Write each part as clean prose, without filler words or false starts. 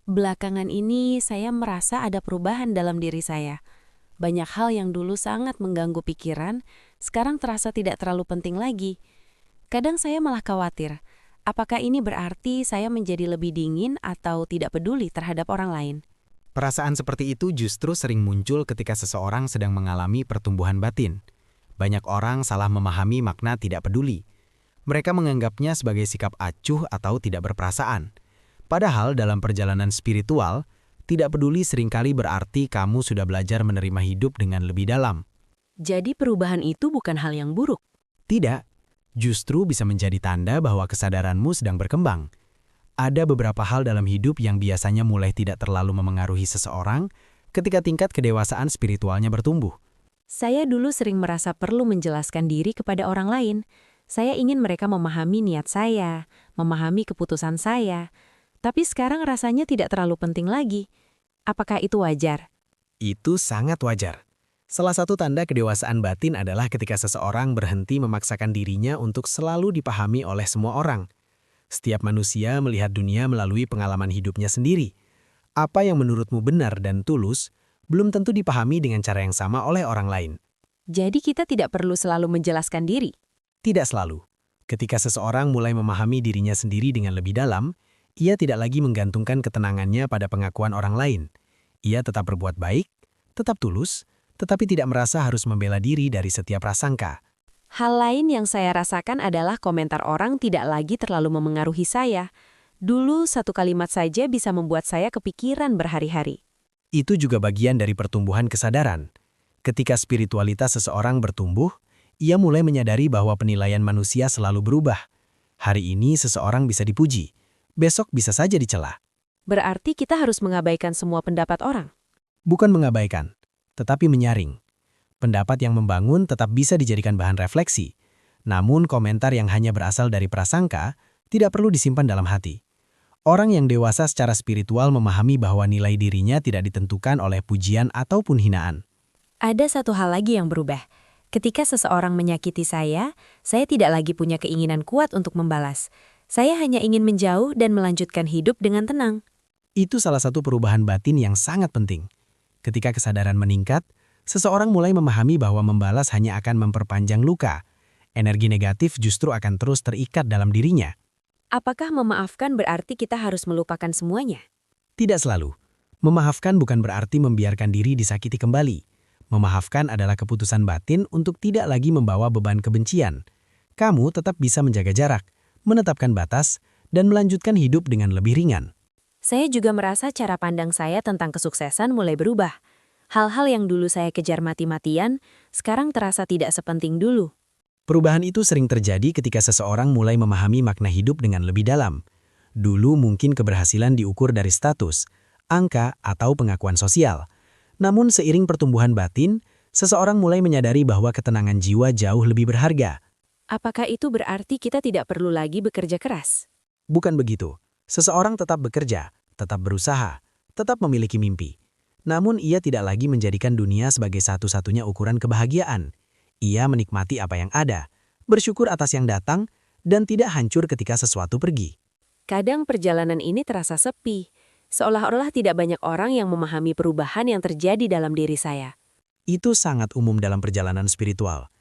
Belakangan ini saya merasa ada perubahan dalam diri saya. Banyak hal yang dulu sangat mengganggu pikiran, sekarang terasa tidak terlalu penting lagi. Kadang saya malah khawatir, apakah ini berarti saya menjadi lebih dingin atau tidak peduli terhadap orang lain? Perasaan seperti itu justru sering muncul ketika seseorang sedang mengalami pertumbuhan batin. Banyak orang salah memahami makna tidak peduli. Mereka menganggapnya sebagai sikap acuh atau tidak berperasaan. Padahal dalam perjalanan spiritual, tidak peduli seringkali berarti kamu sudah belajar menerima hidup dengan lebih dalam. Jadi perubahan itu bukan hal yang buruk. Tidak, justru bisa menjadi tanda bahwa kesadaranmu sedang berkembang. Ada beberapa hal dalam hidup yang biasanya mulai tidak terlalu memengaruhi seseorang ketika tingkat kedewasaan spiritualnya bertumbuh. Saya dulu sering merasa perlu menjelaskan diri kepada orang lain. Saya ingin mereka memahami niat saya, memahami keputusan saya. Tapi sekarang rasanya tidak terlalu penting lagi. Apakah itu wajar? Itu sangat wajar. Salah satu tanda kedewasaan batin adalah ketika seseorang berhenti memaksakan dirinya untuk selalu dipahami oleh semua orang. Setiap manusia melihat dunia melalui pengalaman hidupnya sendiri. Apa yang menurutmu benar dan tulus, belum tentu dipahami dengan cara yang sama oleh orang lain. Jadi kita tidak perlu selalu menjelaskan diri. Tidak selalu. Ketika seseorang mulai memahami dirinya sendiri dengan lebih dalam, ia tidak lagi menggantungkan ketenangannya pada pengakuan orang lain. Ia tetap berbuat baik, tetap tulus, tetapi tidak merasa harus membela diri dari setiap prasangka. Hal lain yang saya rasakan adalah komentar orang tidak lagi terlalu memengaruhi saya. Dulu satu kalimat saja bisa membuat saya kepikiran berhari-hari. Itu juga bagian dari pertumbuhan kesadaran. Ketika spiritualitas seseorang bertumbuh, ia mulai menyadari bahwa penilaian manusia selalu berubah. Hari ini seseorang bisa dipuji, besok bisa saja dicela. Berarti kita harus mengabaikan semua pendapat orang. Bukan mengabaikan, tetapi menyaring. Pendapat yang membangun tetap bisa dijadikan bahan refleksi. Namun komentar yang hanya berasal dari prasangka tidak perlu disimpan dalam hati. Orang yang dewasa secara spiritual memahami bahwa nilai dirinya tidak ditentukan oleh pujian ataupun hinaan. Ada satu hal lagi yang berubah. Ketika seseorang menyakiti saya tidak lagi punya keinginan kuat untuk membalas. Saya hanya ingin menjauh dan melanjutkan hidup dengan tenang. Itu salah satu perubahan batin yang sangat penting. Ketika kesadaran meningkat, seseorang mulai memahami bahwa membalas hanya akan memperpanjang luka. Energi negatif justru akan terus terikat dalam dirinya. Apakah memaafkan berarti kita harus melupakan semuanya? Tidak selalu. Memaafkan bukan berarti membiarkan diri disakiti kembali. Memaafkan adalah keputusan batin untuk tidak lagi membawa beban kebencian. Kamu tetap bisa menjaga jarak, menetapkan batas, dan melanjutkan hidup dengan lebih ringan. Saya juga merasa cara pandang saya tentang kesuksesan mulai berubah. Hal-hal yang dulu saya kejar mati-matian, sekarang terasa tidak sepenting dulu. Perubahan itu sering terjadi ketika seseorang mulai memahami makna hidup dengan lebih dalam. Dulu mungkin keberhasilan diukur dari status, angka, atau pengakuan sosial. Namun seiring pertumbuhan batin, seseorang mulai menyadari bahwa ketenangan jiwa jauh lebih berharga. Apakah itu berarti kita tidak perlu lagi bekerja keras? Bukan begitu. Seseorang tetap bekerja, tetap berusaha, tetap memiliki mimpi. Namun ia tidak lagi menjadikan dunia sebagai satu-satunya ukuran kebahagiaan. Ia menikmati apa yang ada, bersyukur atas yang datang, dan tidak hancur ketika sesuatu pergi. Kadang perjalanan ini terasa sepi, seolah-olah tidak banyak orang yang memahami perubahan yang terjadi dalam diri saya. Itu sangat umum dalam perjalanan spiritual.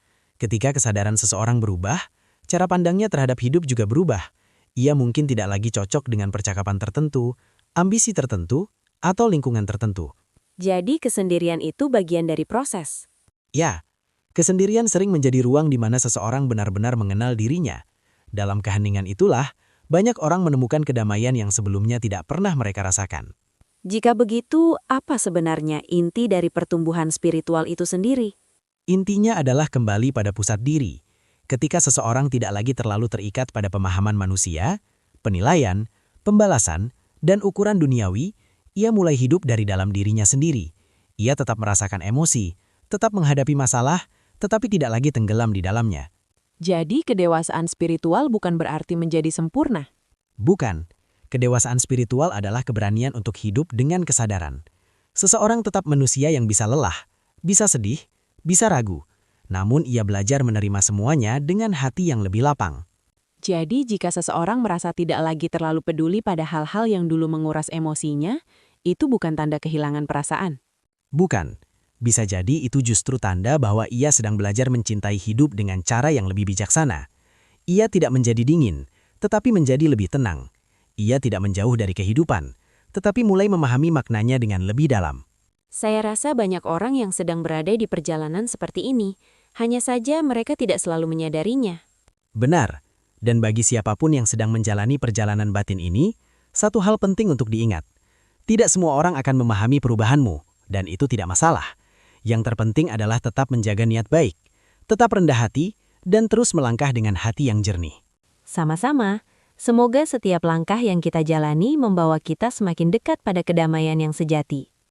Ketika kesadaran seseorang berubah, cara pandangnya terhadap hidup juga berubah. Ia mungkin tidak lagi cocok dengan percakapan tertentu, ambisi tertentu, atau lingkungan tertentu. Jadi kesendirian itu bagian dari proses. Ya, kesendirian sering menjadi ruang di mana seseorang benar-benar mengenal dirinya. Dalam keheningan itulah, banyak orang menemukan kedamaian yang sebelumnya tidak pernah mereka rasakan. Jika begitu, apa sebenarnya inti dari pertumbuhan spiritual itu sendiri? Intinya adalah kembali pada pusat diri. Ketika seseorang tidak lagi terlalu terikat pada pemahaman manusia, penilaian, pembalasan, dan ukuran duniawi, ia mulai hidup dari dalam dirinya sendiri. Ia tetap merasakan emosi, tetap menghadapi masalah, tetapi tidak lagi tenggelam di dalamnya. Jadi kedewasaan spiritual bukan berarti menjadi sempurna. Bukan. Kedewasaan spiritual adalah keberanian untuk hidup dengan kesadaran. Seseorang tetap manusia yang bisa lelah, bisa sedih, bisa ragu. Namun ia belajar menerima semuanya dengan hati yang lebih lapang. Jadi jika seseorang merasa tidak lagi terlalu peduli pada hal-hal yang dulu menguras emosinya, itu bukan tanda kehilangan perasaan. Bukan. Bisa jadi itu justru tanda bahwa ia sedang belajar mencintai hidup dengan cara yang lebih bijaksana. Ia tidak menjadi dingin, tetapi menjadi lebih tenang. Ia tidak menjauh dari kehidupan, tetapi mulai memahami maknanya dengan lebih dalam. Saya rasa banyak orang yang sedang berada di perjalanan seperti ini, hanya saja mereka tidak selalu menyadarinya. Benar. Dan bagi siapapun yang sedang menjalani perjalanan batin ini, satu hal penting untuk diingat. Tidak semua orang akan memahami perubahanmu, dan itu tidak masalah. Yang terpenting adalah tetap menjaga niat baik, tetap rendah hati, dan terus melangkah dengan hati yang jernih. Sama-sama, semoga setiap langkah yang kita jalani membawa kita semakin dekat pada kedamaian yang sejati.